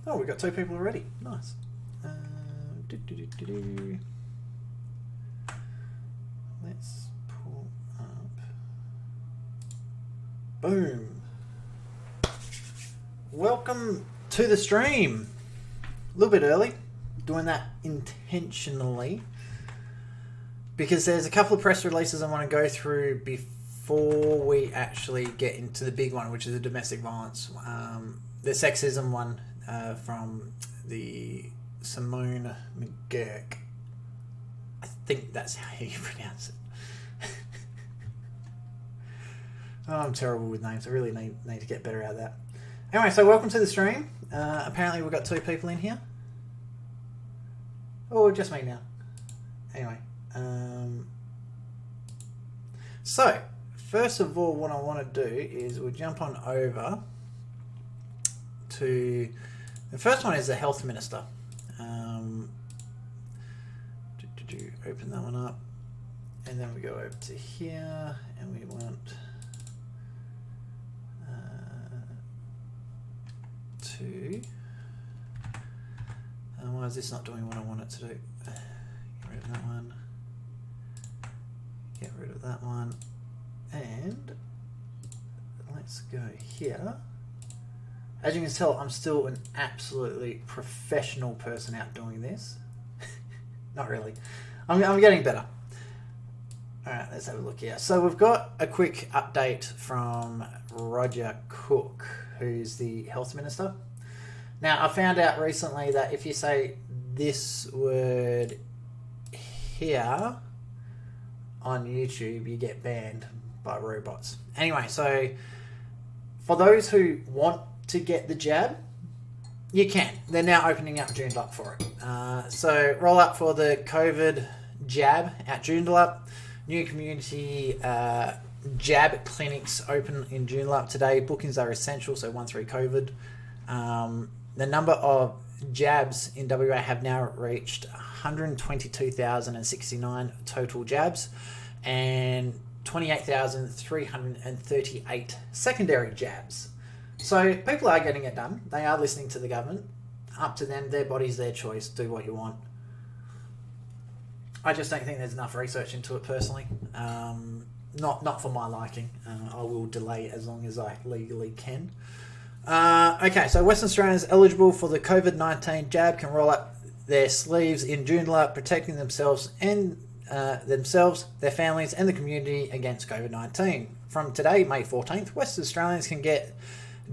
Oh, we've got 2 people already. Nice. Do. Let's pull up. Boom. Welcome to the stream. A little bit early. Doing that intentionally. Because there's a couple of press releases I want to go through before we actually get into the big one, which is the domestic violence. The sexism one from the Simone McGurk. I think that's how you pronounce it. Oh, I'm terrible with names. I really need to get better at that. Anyway, so welcome to the stream. Apparently we've got 2 people in here. Oh, just me now. Anyway. So, first of all, what I want to do is we'll jump on over to... The first one is the Health Minister. Open that one up. And then we go over to here and we want to... why is this not doing what I want it to do? Get rid of that one. Get rid of that one. And let's go here. As you can tell, I'm still an absolutely professional person out doing this. Not really. I'm getting better. Alright, let's have a look here. So we've got a quick update from Roger Cook, who's the Health Minister. Now, I found out recently that if you say this word here on YouTube, you get banned by robots. Anyway, so for those who want to get the jab, you can. They're now opening up Joondalup for it. So roll up for the COVID jab at Joondalup. New community jab clinics open in Joondalup today. Bookings are essential, so 13COVID. The number of jabs in WA have now reached 122,069 total jabs and 28,338 secondary jabs. So people are getting it done. They are listening to the government. Up to them, their body's their choice. Do what you want. I just don't think there's enough research into it personally. Not for my liking. I will delay as long as I legally can. Okay, so Western Australians eligible for the COVID-19 jab can roll up their sleeves in Joondalup, protecting themselves and their families and the community against COVID-19. From today, May 14th, Western Australians can get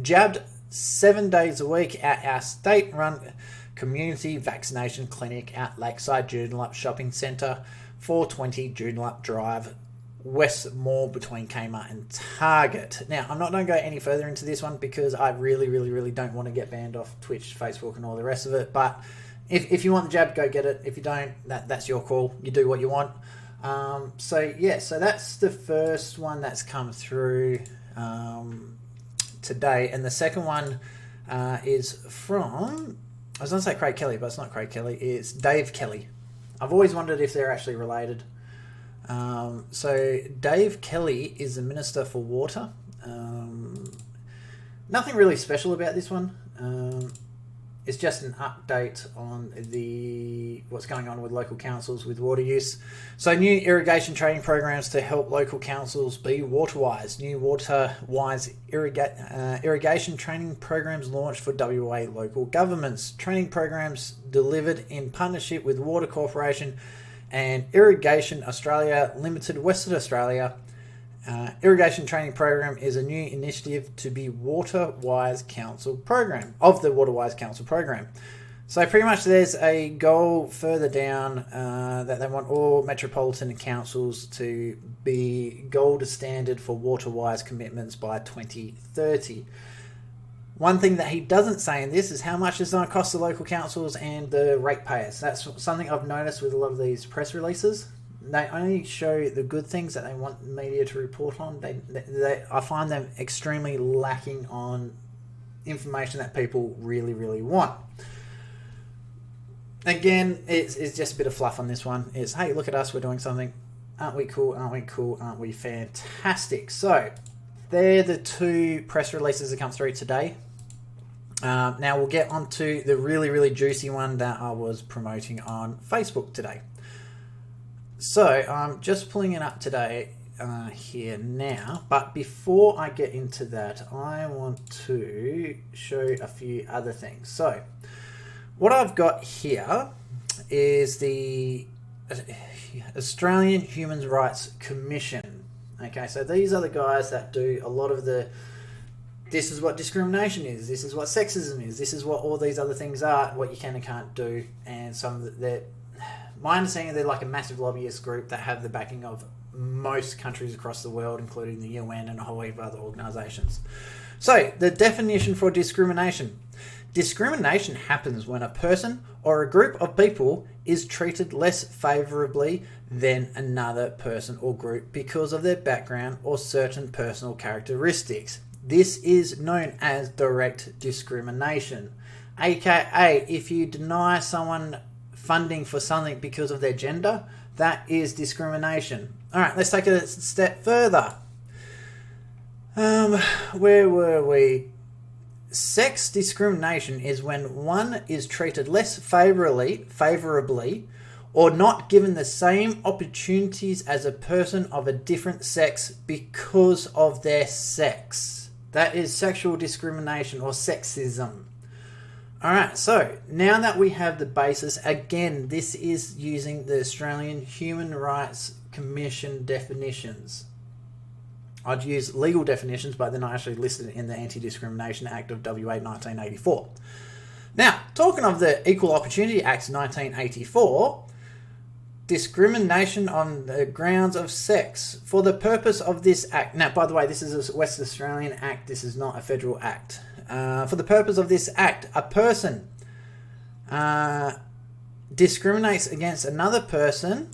jabbed 7 days a week at our state-run community vaccination clinic at Lakeside Joondalup Shopping Centre, 420 Joondalup Drive, Westmore, between Kmart and Target. Now, I'm not going to go any further into this one because I really don't want to get banned off Twitch, Facebook and all the rest of it. But if you want the jab, go get it. If you don't, that's your call. You do what you want. So that's the first one that's come through today. And the second one is from... I was going to say Craig Kelly, but it's not Craig Kelly. It's Dave Kelly. I've always wondered if they're actually related. So Dave Kelly is the Minister for Water. Nothing really special about this one. It's just an update on what's going on with local councils with water use. So new irrigation training programs to help local councils be water-wise. New water-wise irrigation training programs launched for WA local governments. Training programs delivered in partnership with Water Corporation and Irrigation Australia Limited, Western Australia. Irrigation Training Program is a new initiative to be Water-Wise Council program, of the Water-Wise Council program. So pretty much there's a goal further down that they want all metropolitan councils to be gold standard for water-wise commitments by 2030. One thing that he doesn't say in this is how much it's going to cost the local councils and the ratepayers. That's something I've noticed with a lot of these press releases. They only show the good things that they want media to report on. I find them extremely lacking on information that people really want. Again, it's just a bit of fluff on this one. It's, hey, look at us, we're doing something. Aren't we cool? Aren't we cool? Aren't we fantastic? So, they're the 2 press releases that come through today. Now we'll get on to the really, really juicy one that I was promoting on Facebook today. So I'm just pulling it up today here now, but before I get into that, I want to show a few other things. So what I've got here is the Australian Human Rights Commission. Okay, so these are the guys that do a lot of the, this is what discrimination is, this is what sexism is, this is what all these other things are, what you can and can't do. And some of the, my understanding, they're like a massive lobbyist group that have the backing of most countries across the world, including the UN and a whole heap of other organisations. So the definition for discrimination. Discrimination happens when a person or a group of people is treated less favourably than another person or group because of their background or certain personal characteristics. This is known as direct discrimination. AKA, if you deny someone funding for something because of their gender, that is discrimination. Alright, let's take it a step further. Where were we? Sex discrimination is when one is treated less favourably or not given the same opportunities as a person of a different sex because of their sex. That is sexual discrimination or sexism. Alright, so now that we have the basis, again, this is using the Australian Human Rights Commission definitions. I'd use legal definitions, but they're not actually listed in the Anti-Discrimination Act of WA 1984. Now, talking of the Equal Opportunity Act 1984, discrimination on the grounds of sex. For the purpose of this act, now, by the way, this is a West Australian act, this is not a federal act. For the purpose of this act, a person discriminates against another person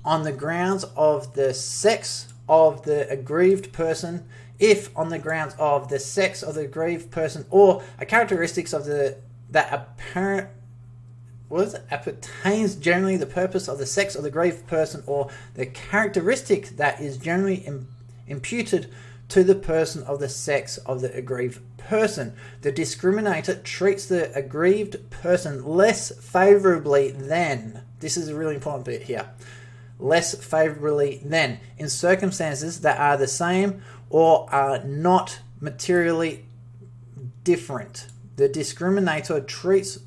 on the grounds of the sex of the aggrieved person, if on the grounds of the sex of the aggrieved person or a characteristics of the appertains generally the purpose of the sex of the aggrieved person or the characteristic that is generally imputed to the person of the sex of the aggrieved person. The discriminator treats the aggrieved person less favourably than, this is a really important bit here, less favourably than, in circumstances that are the same or are not materially different. The discriminator treats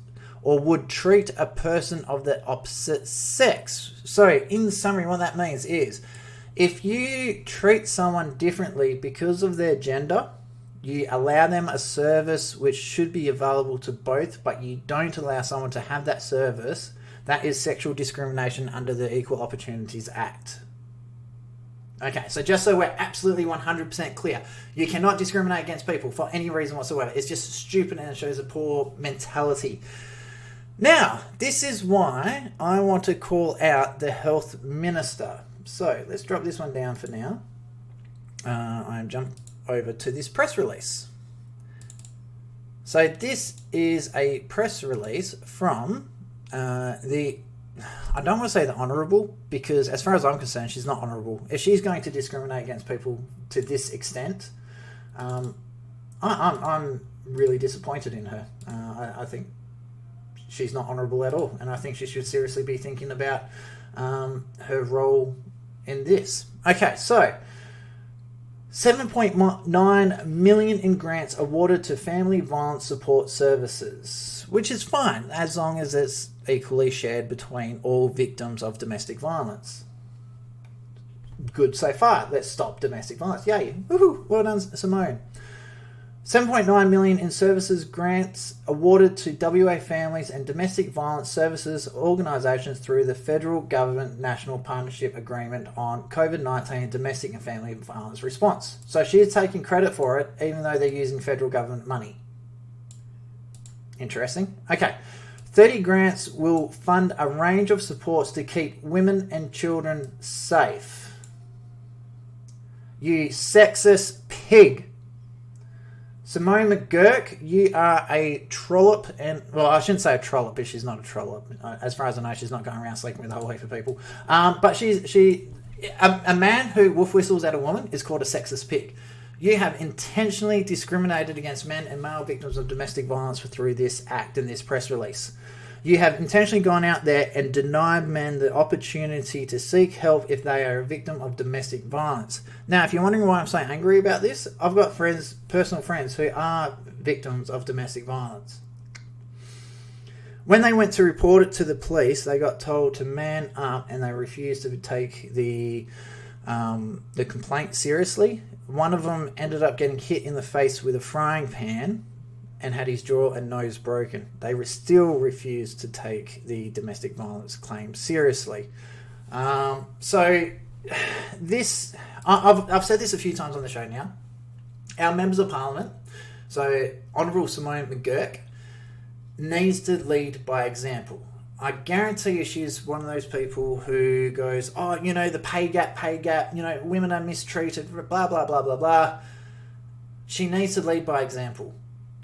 or would treat a person of the opposite sex. So, in summary, what that means is, if you treat someone differently because of their gender, you allow them a service which should be available to both, but you don't allow someone to have that service, that is sexual discrimination under the Equal Opportunities Act. Okay, so just so we're absolutely 100% clear, you cannot discriminate against people for any reason whatsoever. It's just stupid and it shows a poor mentality. Now, this is why I want to call out the Health Minister. So let's drop this one down for now. I'm jump over to this press release. So this is a press release from I don't want to say the Honourable, because as far as I'm concerned, she's not honourable. If she's going to discriminate against people to this extent, I'm really disappointed in her. I think she's not honourable at all, and I think she should seriously be thinking about her role in this. Okay, so 7.9 million in grants awarded to family violence support services, which is fine as long as it's equally shared between all victims of domestic violence. Good so far. Let's stop domestic violence. Yay. Woohoo. Well done, Simone. 7.9 million in services grants awarded to WA families and domestic violence services organisations through the federal government National Partnership Agreement on COVID-19 domestic and family violence response. So she is taking credit for it, even though they're using federal government money. Interesting. Okay. 30 grants will fund a range of supports to keep women and children safe. You sexist pig. Simone McGurk, you are a trollop, and well, I shouldn't say a trollop, but she's not a trollop. As far as I know, she's not going around sleeping with a whole heap of people. But a man who wolf whistles at a woman is called a sexist pig. You have intentionally discriminated against men and male victims of domestic violence through this act and this press release. You have intentionally gone out there and denied men the opportunity to seek help if they are a victim of domestic violence. Now, if you're wondering why I'm so angry about this, I've got friends, personal friends, who are victims of domestic violence. When they went to report it to the police, they got told to man up, and they refused to take the complaint seriously. One of them ended up getting hit in the face with a frying pan and had his jaw and nose broken. They still refused to take the domestic violence claim seriously. So this, I've said this a few times on the show now. Our members of parliament, so Honourable Simone McGurk, needs to lead by example. I guarantee you she's one of those people who goes, oh, you know, the pay gap, you know, women are mistreated, blah, blah, blah, blah, blah. She needs to lead by example.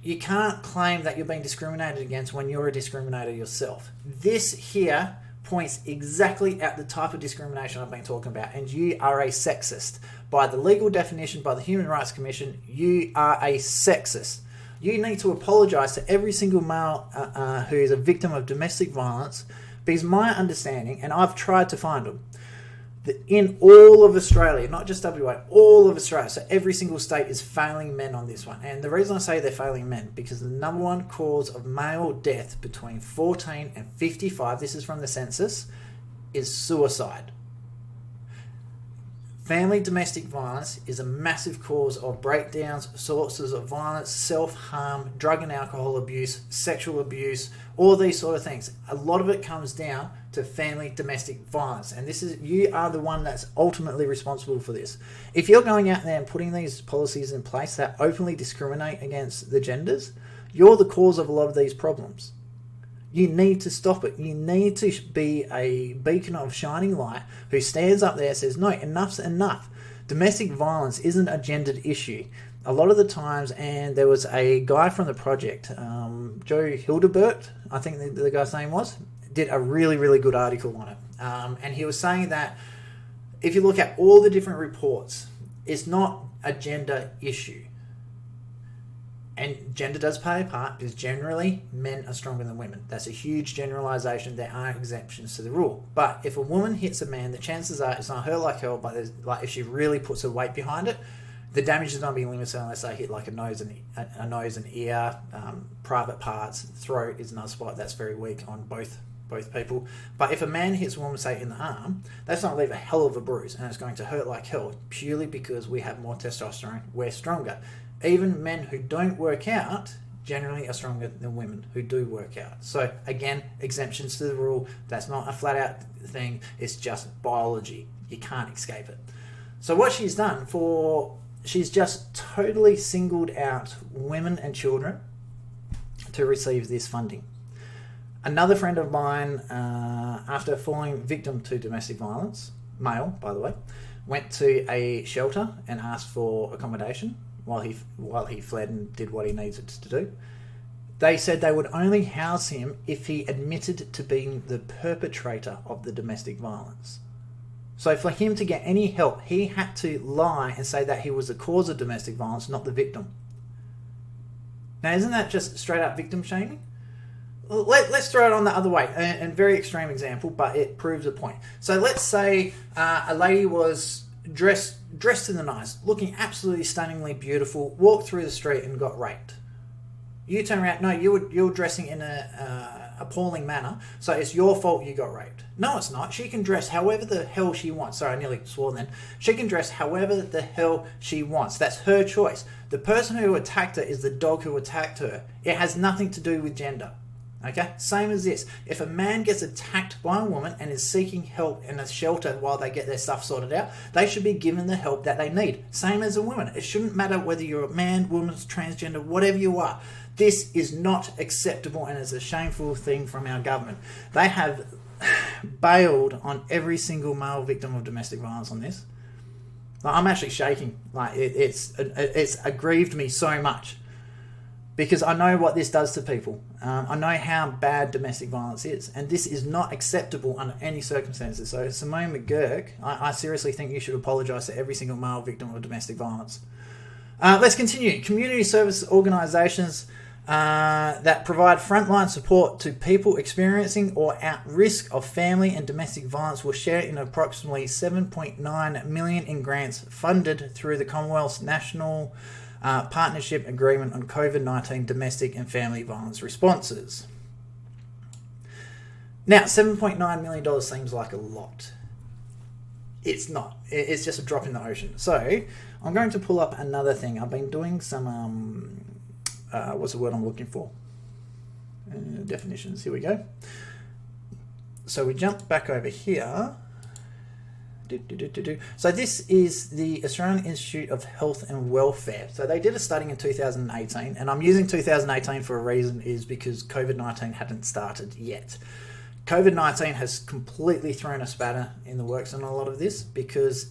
You can't claim that you're being discriminated against when you're a discriminator yourself. This here points exactly at the type of discrimination I've been talking about, and you are a sexist. By the legal definition, by the Human Rights Commission, you are a sexist. You need to apologise to every single male who is a victim of domestic violence, because my understanding, and I've tried to find them, that in all of Australia, not just WA, all of Australia, so every single state is failing men on this one. And the reason I say they're failing men, because the number one cause of male death between 14 and 55, this is from the census, is suicide. Family domestic violence is a massive cause of breakdowns, sources of violence, self-harm, drug and alcohol abuse, sexual abuse, all these sort of things. A lot of it comes down to family domestic violence, and this is, you are the one that's ultimately responsible for this. If you're going out there and putting these policies in place that openly discriminate against the genders, you're the cause of a lot of these problems. You need to stop it. You need to be a beacon of shining light who stands up there and says, no, enough's enough. Domestic violence isn't a gendered issue. A lot of the times, and there was a guy from the project, Joe Hildebert, I think the guy's name was, did a really, really good article on it. And he was saying that if you look at all the different reports, it's not a gender issue. And gender does play a part, because generally men are stronger than women. That's a huge generalisation. There are exceptions to the rule. But if a woman hits a man, the chances are it's not her like hell, but like if she really puts her weight behind it, the damage is not being limited unless they hit like a nose and ear, private parts. Throat is another spot that's very weak on both people. But if a man hits a woman, say in the arm, that's not leave a hell of a bruise, and it's going to hurt like hell, purely because we have more testosterone, we're stronger. Even men who don't work out generally are stronger than women who do work out. So again, exemptions to the rule. That's not a flat out thing. It's just biology. You can't escape it. So what she's done she's just totally singled out women and children to receive this funding. Another friend of mine, after falling victim to domestic violence, male by the way, went to a shelter and asked for accommodation while he fled and did what he needed to do. They said they would only house him if he admitted to being the perpetrator of the domestic violence. So for him to get any help, he had to lie and say that he was the cause of domestic violence, not the victim. Now, isn't that just straight up victim shaming? Let's throw it on the other way, and very extreme example, but it proves a point. So let's say a lady was dressed to the nines, looking absolutely stunningly beautiful, walked through the street and got raped. You turn around, no, you're dressing in a appalling manner, so it's your fault you got raped. No, it's not. She can dress however the hell she wants. Sorry, I nearly swore then. She can dress however the hell she wants. That's her choice. The person who attacked her is the dog who attacked her. It has nothing to do with gender. Okay, same as this. If a man gets attacked by a woman and is seeking help in a shelter while they get their stuff sorted out, they should be given the help that they need. Same as a woman. It shouldn't matter whether you're a man, woman, transgender, whatever you are. This is not acceptable, and it's a shameful thing from our government. They have bailed on every single male victim of domestic violence on this. Like, I'm actually shaking. Like it's aggrieved me so much, because I know what this does to people. I know how bad domestic violence is, and this is not acceptable under any circumstances. So Simone McGurk, I seriously think you should apologise to every single male victim of domestic violence. Let's continue. Community service organisations that provide frontline support to people experiencing or at risk of family and domestic violence will share in approximately $7.9 million in grants funded through the Commonwealth's National Partnership Agreement on COVID-19 Domestic and Family Violence Responses. Now, $7.9 million seems like a lot. It's not. It's just a drop in the ocean. So I'm going to pull up another thing. I've been doing some, what's the word I'm looking for? Definitions. Here we go. So we jump back over here. So this is the Australian Institute of Health and Welfare. So they did a study in 2018, and I'm using 2018 for a reason, is because COVID-19 hadn't started yet. COVID-19 has completely thrown a spatter in the works on a lot of this, because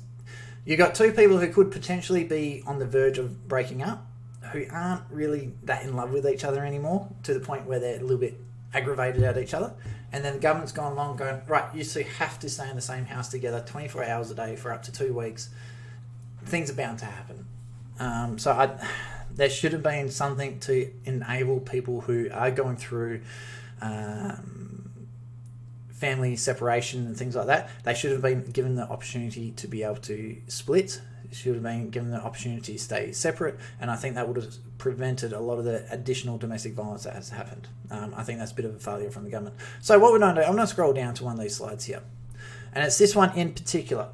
you got two people who could potentially be on the verge of breaking up, who aren't really that in love with each other anymore, to the point where they're a little bit aggravated at each other. And then the government's gone along going, right, you two have to stay in the same house together 24 hours a day for up to 2 weeks. Things are bound to happen. There should have been something to enable people who are going through family separation and things like that. They should have been given the opportunity to be able to split. Should have been given the opportunity to stay separate, and I think that would have prevented a lot of the additional domestic violence that has happened. I think that's a bit of a failure from the government. So what we're going to do, I'm going to scroll down to one of these slides here, and it's this one in particular.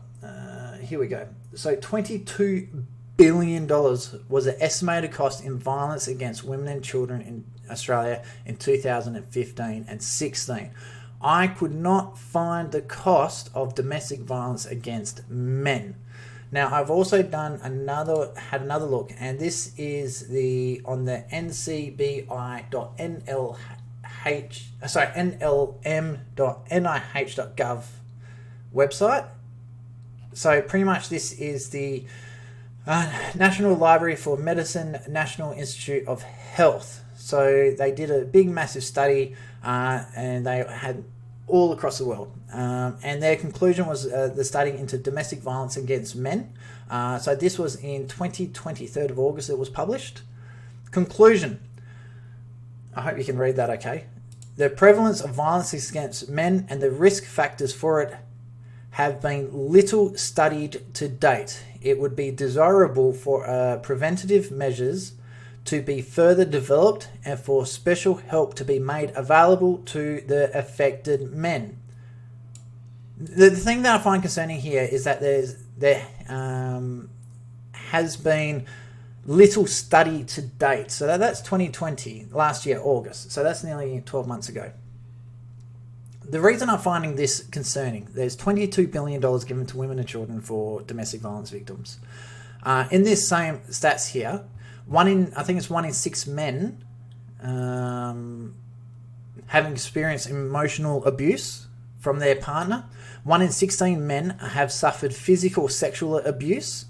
Here we go. So $22 billion was the estimated cost in violence against women and children in Australia in 2015 and 16. I could not find the cost of domestic violence against men. Now, I've also had another look, and this is on the nlm.nih.gov website. So pretty much this is the National Library for Medicine, National Institute of Health. So they did a big, massive study, and they had all across the world. And their conclusion was the study into domestic violence against men. So this was in 2020, 3rd of August it was published. Conclusion. I hope you can read that okay. The prevalence of violence against men and the risk factors for it have been little studied to date. It would be desirable for preventative measures to be further developed and for special help to be made available to the affected men. The thing that I find concerning here is that there has been little study to date. So that's 2020, last year, August. So that's nearly 12 months ago. The reason I'm finding this concerning, there's $22 billion given to women and children for domestic violence victims. In this same stats here, I think it's 1 in 6 men having experienced emotional abuse from their partner. 1 in 16 men have suffered physical or sexual abuse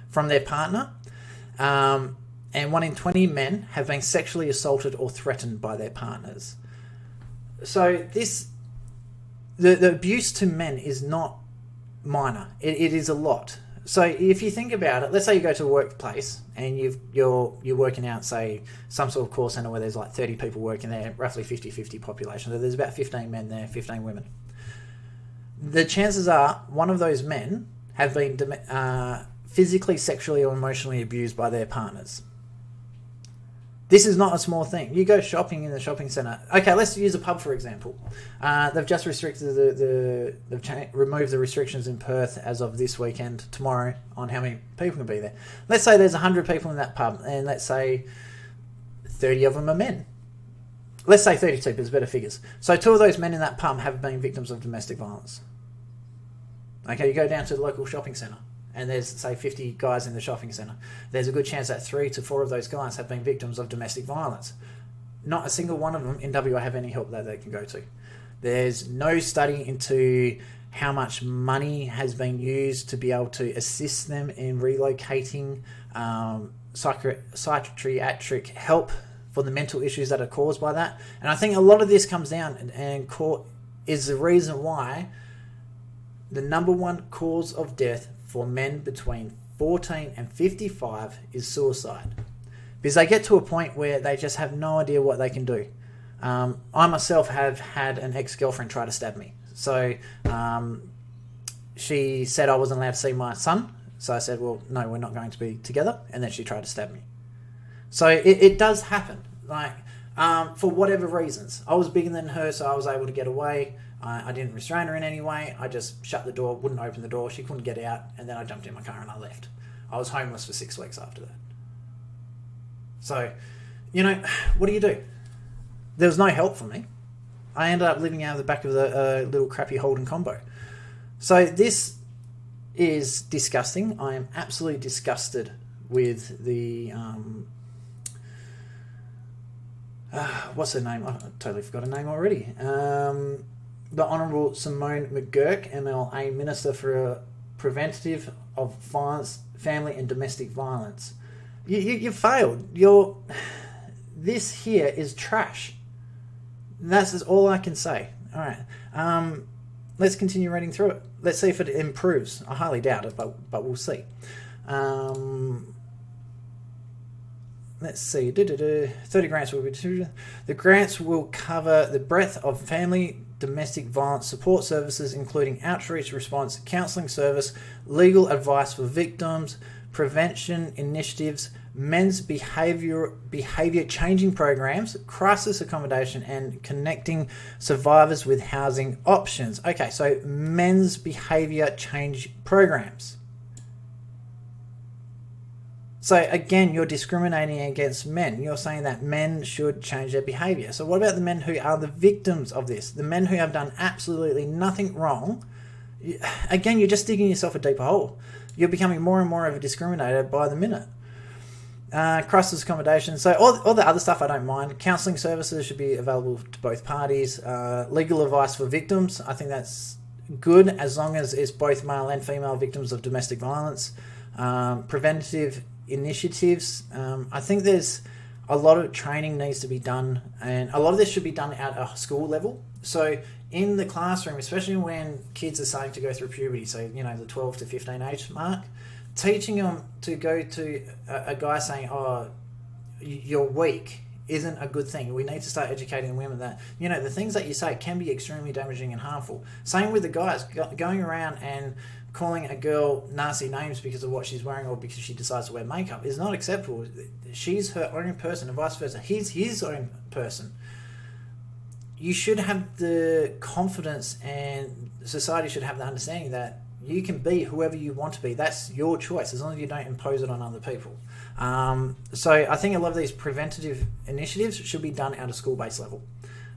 from their partner. And 1 in 20 men have been sexually assaulted or threatened by their partners. So the abuse to men is not minor. It is a lot. So if you think about it, let's say you go to a workplace and you're working out, say, some sort of call centre where there's like 30 people working there, roughly 50-50 population. So there's about 15 men there, 15 women. The chances are one of those men have been physically, sexually or emotionally abused by their partners. This is not a small thing. You go shopping in the shopping centre. Okay, let's use a pub for example. They've just restricted removed the restrictions in Perth as of this weekend, tomorrow, on how many people can be there. Let's say there's 100 people in that pub, and let's say 30 of them are men. Let's say 32, because better figures. So 2 of those men in that pub have been victims of domestic violence. Okay, you go down to the local shopping centre, and there's, say, 50 guys in the shopping centre. There's a good chance that 3 to 4 of those guys have been victims of domestic violence. Not a single one of them in WA have any help that they can go to. There's no study into how much money has been used to be able to assist them in relocating, psychiatric help for the mental issues that are caused by that. And I think a lot of this comes down and is the reason why the number one cause of death for men between 14 and 55 is suicide. Because they get to a point where they just have no idea what they can do. I myself have had an ex-girlfriend try to stab me. So she said I wasn't allowed to see my son. So I said, well, no, we're not going to be together. And then she tried to stab me. So it does happen. Like, for whatever reasons. I was bigger than her, so I was able to get away. I didn't restrain her in any way. I just shut the door, wouldn't open the door. She couldn't get out. And then I jumped in my car and I left. I was homeless for 6 weeks after that. So, what do you do? There was no help for me. I ended up living out of the back of the little crappy Holden Combo. So this is disgusting. I am absolutely disgusted with the... what's her name? I totally forgot her name already. The Honourable Simone McGurk, MLA Minister for Preventative of Violence, Family and Domestic Violence. You failed. This here is trash. That's all I can say. All right. Let's continue reading through it. Let's see if it improves. I highly doubt it, but we'll see. Let's see. 30 grants will be... The grants will cover the breadth of family domestic violence support services, including outreach response, counselling service, legal advice for victims, prevention initiatives, men's behaviour changing programs, crisis accommodation, and connecting survivors with housing options. Okay, so men's behaviour change programs. So again, you're discriminating against men. You're saying that men should change their behaviour. So what about the men who are the victims of this? The men who have done absolutely nothing wrong? Again, you're just digging yourself a deeper hole. You're becoming more and more of a discriminator by the minute. Crisis accommodation. So all the other stuff I don't mind. Counselling services should be available to both parties. Legal advice for victims. I think that's good as long as it's both male and female victims of domestic violence. Preventative initiatives. I think there's a lot of training needs to be done, and a lot of this should be done at a school level. So in the classroom, especially when kids are starting to go through puberty, so the 12 to 15 age mark, teaching them to go to a guy saying, oh, you're weak, isn't a good thing. We need to start educating women that, the things that you say can be extremely damaging and harmful. Same with the guys, going around and calling a girl nasty names because of what she's wearing or because she decides to wear makeup is not acceptable. She's her own person and vice versa. He's his own person. You should have the confidence, and society should have the understanding that you can be whoever you want to be. That's your choice, as long as you don't impose it on other people. So I think a lot of these preventative initiatives should be done at a school-based level.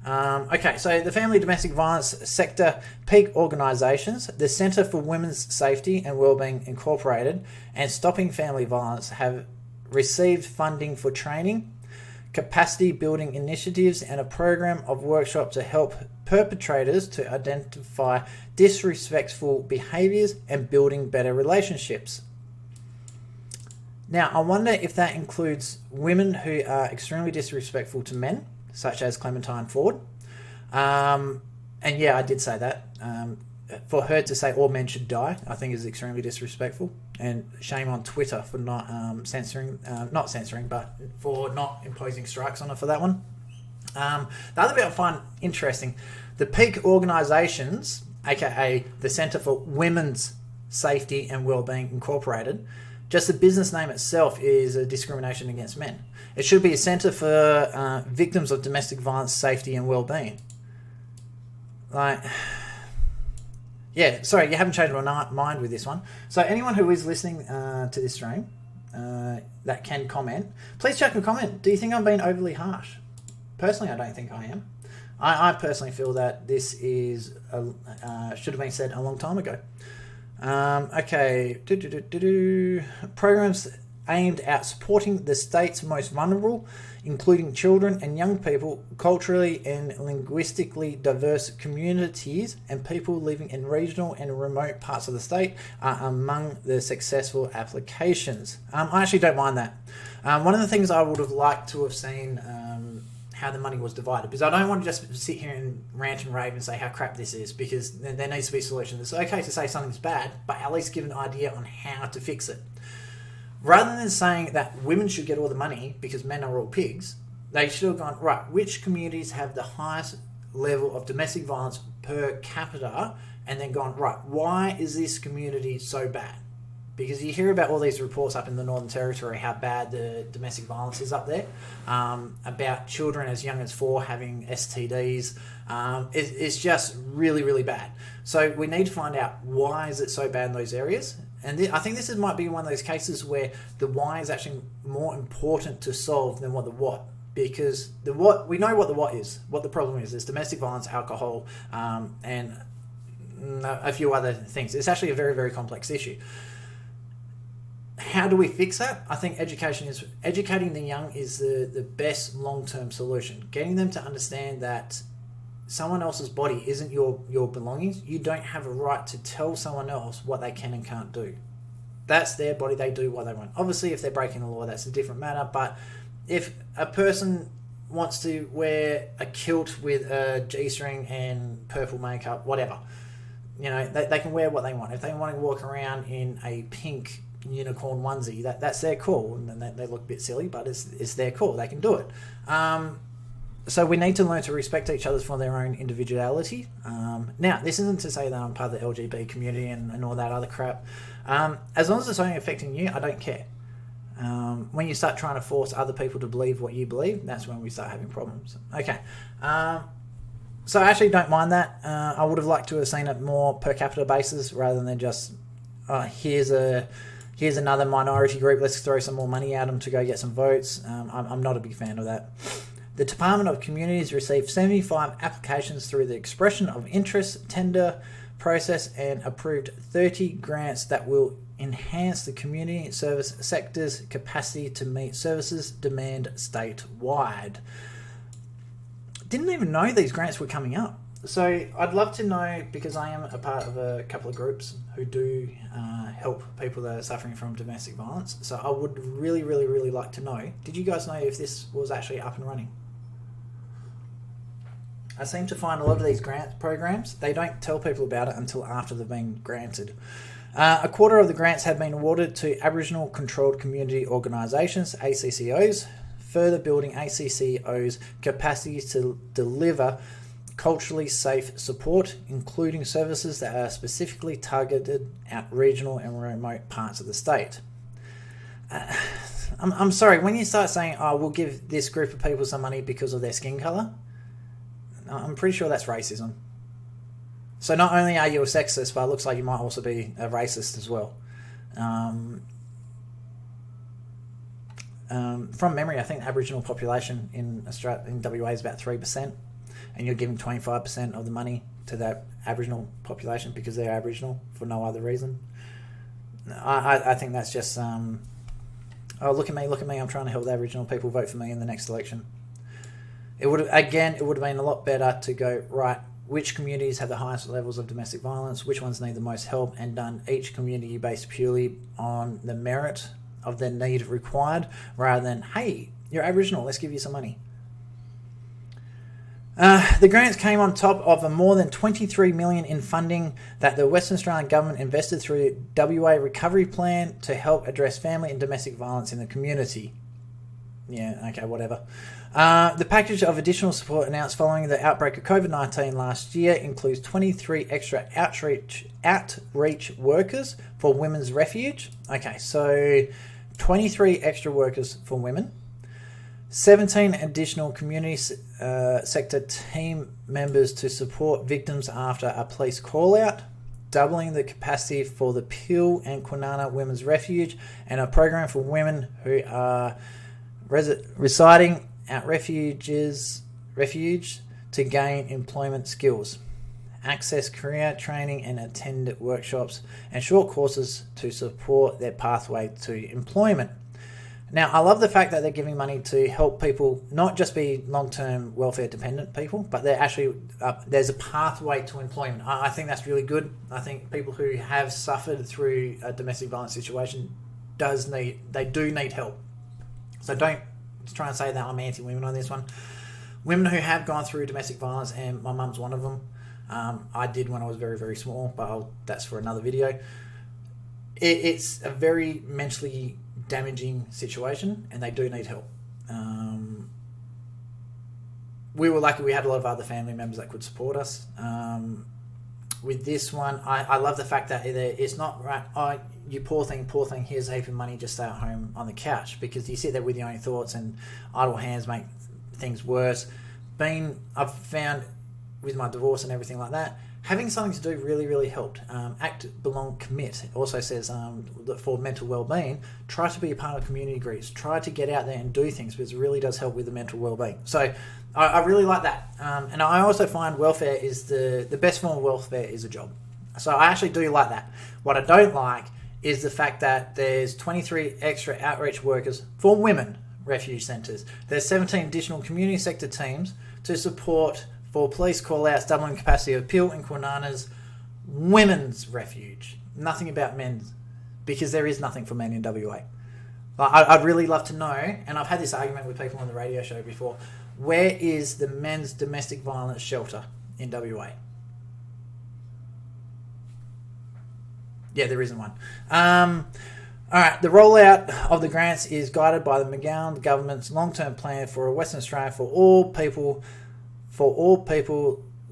Okay, so the Family Domestic Violence Sector Peak Organisations, the Centre for Women's Safety and Wellbeing Incorporated, and Stopping Family Violence have received funding for training, capacity building initiatives, and a program of workshops to help perpetrators to identify disrespectful behaviours and building better relationships. Now, I wonder if that includes women who are extremely disrespectful to men, such as Clementine Ford. And yeah, I did say that. For her to say all men should die, I think is extremely disrespectful. And shame on Twitter for not but for not imposing strikes on her for that one. The other bit I find interesting, the peak organisations, aka the Centre for Women's Safety and Wellbeing Incorporated, just the business name itself is a discrimination against men. It should be a Centre for Victims of Domestic Violence, Safety and Wellbeing. Yeah, sorry, you haven't changed my mind with this one. So anyone who is listening to this stream that can comment, please check and comment. Do you think I'm being overly harsh? Personally, I don't think I am. I personally feel that this is should have been said a long time ago. Okay. Programs aimed at supporting the state's most vulnerable, including children and young people, culturally and linguistically diverse communities, and people living in regional and remote parts of the state are among the successful applications. I actually don't mind that. One of the things I would have liked to have seen how the money was divided, because I don't want to just sit here and rant and rave and say how crap this is, because there needs to be a solution. It's okay to say something's bad, but at least give an idea on how to fix it. Rather than saying that women should get all the money because men are all pigs, they should have gone, right, which communities have the highest level of domestic violence per capita, and then gone, right, why is this community so bad? Because you hear about all these reports up in the Northern Territory, how bad the domestic violence is up there, about children as young as 4 having STDs. It's just really, really bad. So we need to find out why is it so bad in those areas. And I think this might be one of those cases where the why is actually more important to solve than what the what. Because the what, we know what the what is, what the problem is. There's domestic violence, alcohol, and a few other things. It's actually a very, very complex issue. How do we fix that? I think educating the young is the best long-term solution. Getting them to understand that someone else's body isn't your belongings. You don't have a right to tell someone else what they can and can't do. That's their body. They do what they want. Obviously, if they're breaking the law, that's a different matter. But if a person wants to wear a kilt with a G-string and purple makeup, whatever, they can wear what they want. If they want to walk around in a pink unicorn onesie, that's their call, and they look a bit silly, but it's their call. They can do it. So we need to learn to respect each other for their own individuality. Now, this isn't to say that I'm part of the LGBT community and all that other crap. As long as it's only affecting you, I don't care. When you start trying to force other people to believe what you believe, that's when we start having problems. Okay. So I actually don't mind that. I would have liked to have seen it more per capita basis rather than just, here's another minority group, let's throw some more money at them to go get some votes. I'm not a big fan of that. The Department of Communities received 75 applications through the expression of interest tender process and approved 30 grants that will enhance the community service sector's capacity to meet services demand statewide. Didn't even know these grants were coming up. So I'd love to know, because I am a part of a couple of groups who do help people that are suffering from domestic violence. So I would really, really, really like to know, did you guys know if this was actually up and running? I seem to find a lot of these grant programs, they don't tell people about it until after they've been granted. A quarter of the grants have been awarded to Aboriginal Controlled Community Organisations, ACCOs, further building ACCOs' capacity to deliver culturally safe support, including services that are specifically targeted at regional and remote parts of the state. I'm sorry, when you start saying, we'll give this group of people some money because of their skin colour, I'm pretty sure that's racism. So not only are you a sexist, but it looks like you might also be a racist as well. From memory, I think the Aboriginal population in Australia, in WA, is about 3%. And you're giving 25% of the money to that Aboriginal population because they're Aboriginal for no other reason. I think that's just, look at me, I'm trying to help the Aboriginal people vote for me in the next election. It would have been a lot better to go, right, which communities have the highest levels of domestic violence, which ones need the most help, and done each community based purely on the merit of the need required, rather than, hey, you're Aboriginal, let's give you some money. The grants came on top of a more than $23 million in funding that the Western Australian government invested through WA Recovery Plan to help address family and domestic violence in the community. Yeah, okay, whatever. The package of additional support announced following the outbreak of COVID-19 last year includes 23 extra outreach workers for Women's Refuge. Okay, so 23 extra workers for women. 17 additional community sector team members to support victims after a police call-out, doubling the capacity for the Peel and Kwinana Women's Refuge, and a program for women who are residing at refuge to gain employment skills, access career training and attend workshops and short courses to support their pathway to employment. Now, I love the fact that they're giving money to help people not just be long-term welfare dependent people, but they're actually there's a pathway to employment. I think that's really good. I think people who have suffered through a domestic violence situation do need help. So don't try and say that I'm anti-women on this one. Women who have gone through domestic violence, and my mum's one of them. I did when I was very, very small, but that's for another video. It's a very mentally damaging situation, and they do need help. We were lucky; we had a lot of other family members that could support us. With this one, I love the fact that it's not right. Oh, you poor thing, here's a heap of money, just stay at home on the couch, because you sit there with your own thoughts, and idle hands make things worse. I've found with my divorce and everything like that, having something to do really, really helped. Act, belong, commit. It also says that for mental well-being, try to be a part of community groups. Try to get out there and do things, because it really does help with the mental well-being. So I really like that. And I also find welfare is the best form of welfare is a job. So I actually do like that. What I don't like is the fact that there's 23 extra outreach workers for women refuge centres. There's 17 additional community sector teams to support for police call-outs, doubling capacity of Peel and Kwinana's women's refuge. Nothing about men's, because there is nothing for men in WA. I'd really love to know, and I've had this argument with people on the radio show before, where is the men's domestic violence shelter in WA? Yeah, there isn't one. All right, the rollout of the grants is guided by the McGowan government's long-term plan for Western Australia for all people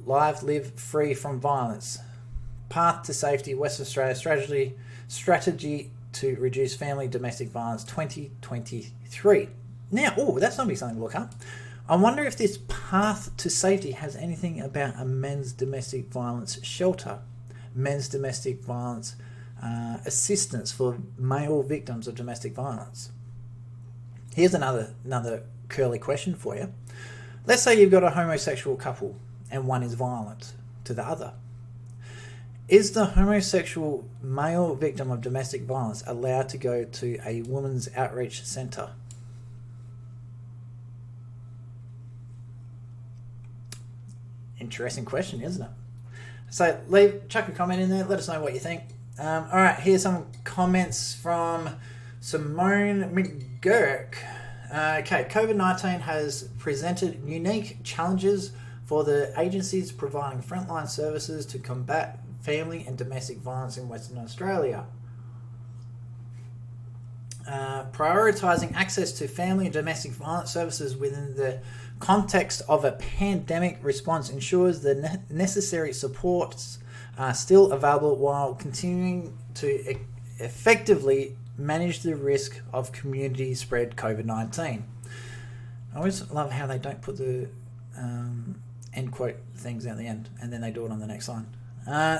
live free from violence. Path to Safety Western Australia strategy to reduce family domestic violence 2023. Now, that's going to be something to look up. I wonder if this Path to Safety has anything about a men's domestic violence shelter, men's domestic violence assistance for male victims of domestic violence. Here's another curly question for you. Let's say you've got a homosexual couple and one is violent to the other. Is the homosexual male victim of domestic violence allowed to go to a women's outreach centre? Interesting question, isn't it? So chuck a comment in there, let us know what you think. All right, here's some comments from Simone McGurk. Okay, COVID-19 has presented unique challenges for the agencies providing frontline services to combat family and domestic violence in Western Australia. Prioritising access to family and domestic violence services within the context of a pandemic response ensures the necessary supports are still available while continuing to effectively manage the risk of community spread COVID-19. I always love how they don't put the end quote things at the end and then they do it on the next line.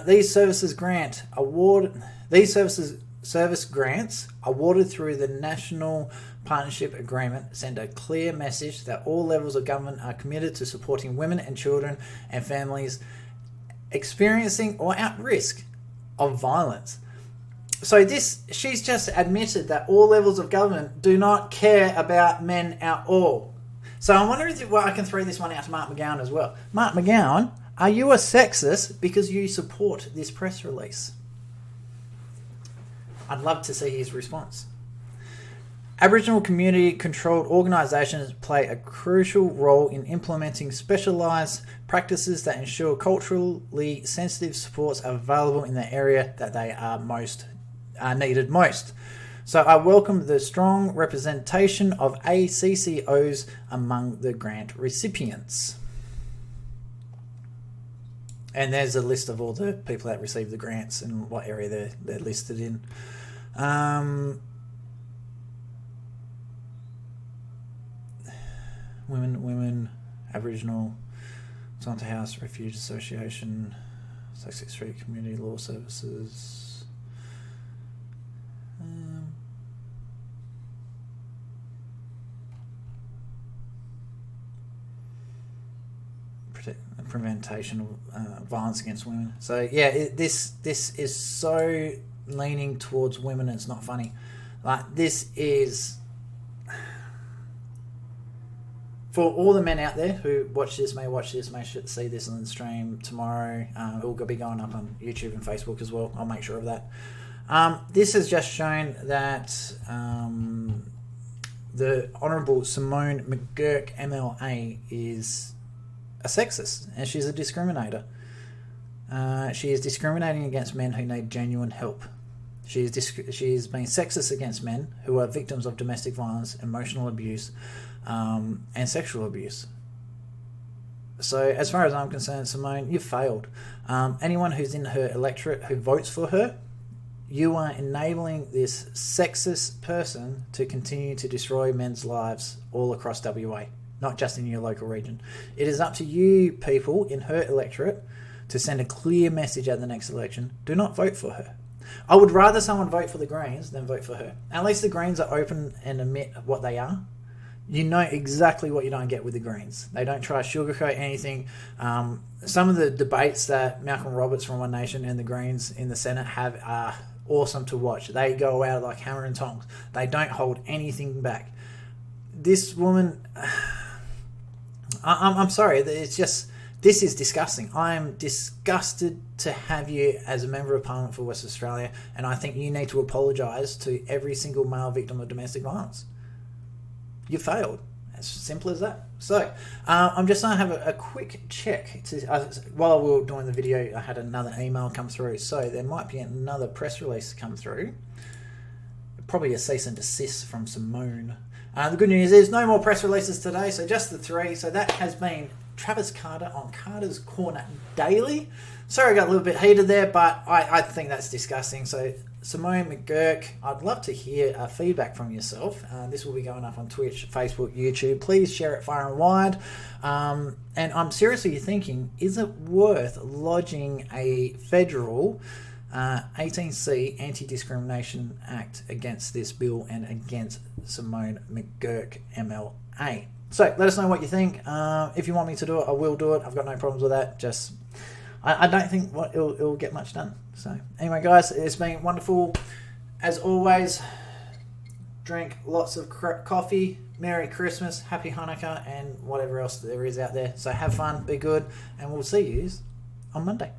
These service grants awarded through the National Partnership Agreement send a clear message that all levels of government are committed to supporting women and children and families experiencing or at risk of violence. So she's just admitted that all levels of government do not care about men at all. So I'm wondering if I can throw this one out to Mark McGowan as well. Mark McGowan, are you a sexist because you support this press release? I'd love to see his response. Aboriginal community-controlled organisations play a crucial role in implementing specialised practices that ensure culturally sensitive supports are available in the area that they are needed most. So I welcome the strong representation of ACCOs among the grant recipients. And there's a list of all the people that received the grants and what area they're listed in. Women, Aboriginal, Santa House, Refuge Association, Sussex Street Community Law Services. Prevention of violence against women. So yeah, this is so leaning towards women. It's not funny. Like, this is for all the men out there who may see this on the stream tomorrow. It will be going up on YouTube and Facebook as well. I'll make sure of that. This has just shown that the Honourable Simone McGurk MLA is a sexist and she's a discriminator. She is discriminating against men who need genuine help. She's been sexist against men who are victims of domestic violence, emotional abuse, and sexual abuse. So as far as I'm concerned, Simone, you've failed. Anyone who's in her electorate who votes for her, you are enabling this sexist person to continue to destroy men's lives all across WA, not just in your local region. It is up to you people in her electorate to send a clear message at the next election. Do not vote for her. I would rather someone vote for the Greens than vote for her. At least the Greens are open and admit what they are. You know exactly what you don't get with the Greens. They don't try to sugarcoat anything. Some of the debates that Malcolm Roberts from One Nation and the Greens in the Senate have are awesome to watch. They go out like hammer and tongs. They don't hold anything back. This woman, I'm sorry, it's just, this is disgusting. I am disgusted to have you as a Member of Parliament for West Australia, and I think you need to apologise to every single male victim of domestic violence. You failed. As simple as that. So, I'm just going to have a quick check. While we were doing the video, I had another email come through. So, there might be another press release come through. Probably a cease and desist from Simone. The good news is no more press releases today, so just the 3. So, that has been Travis Carter on Carter's Corner Daily. Sorry I got a little bit heated there, but I think that's disgusting. So, Simone McGurk, I'd love to hear feedback from yourself. This will be going up on Twitch, Facebook, YouTube. Please share it far and wide. And I'm seriously thinking, is it worth lodging a federal 18C Anti-Discrimination Act against this bill and against Simone McGurk MLA? So let us know what you think. If you want me to do it, I will do it. I've got no problems with that. Just I don't think it'll get much done. So anyway, guys, it's been wonderful. As always, drink lots of coffee. Merry Christmas, Happy Hanukkah, and whatever else there is out there. So have fun, be good, and we'll see you on Monday.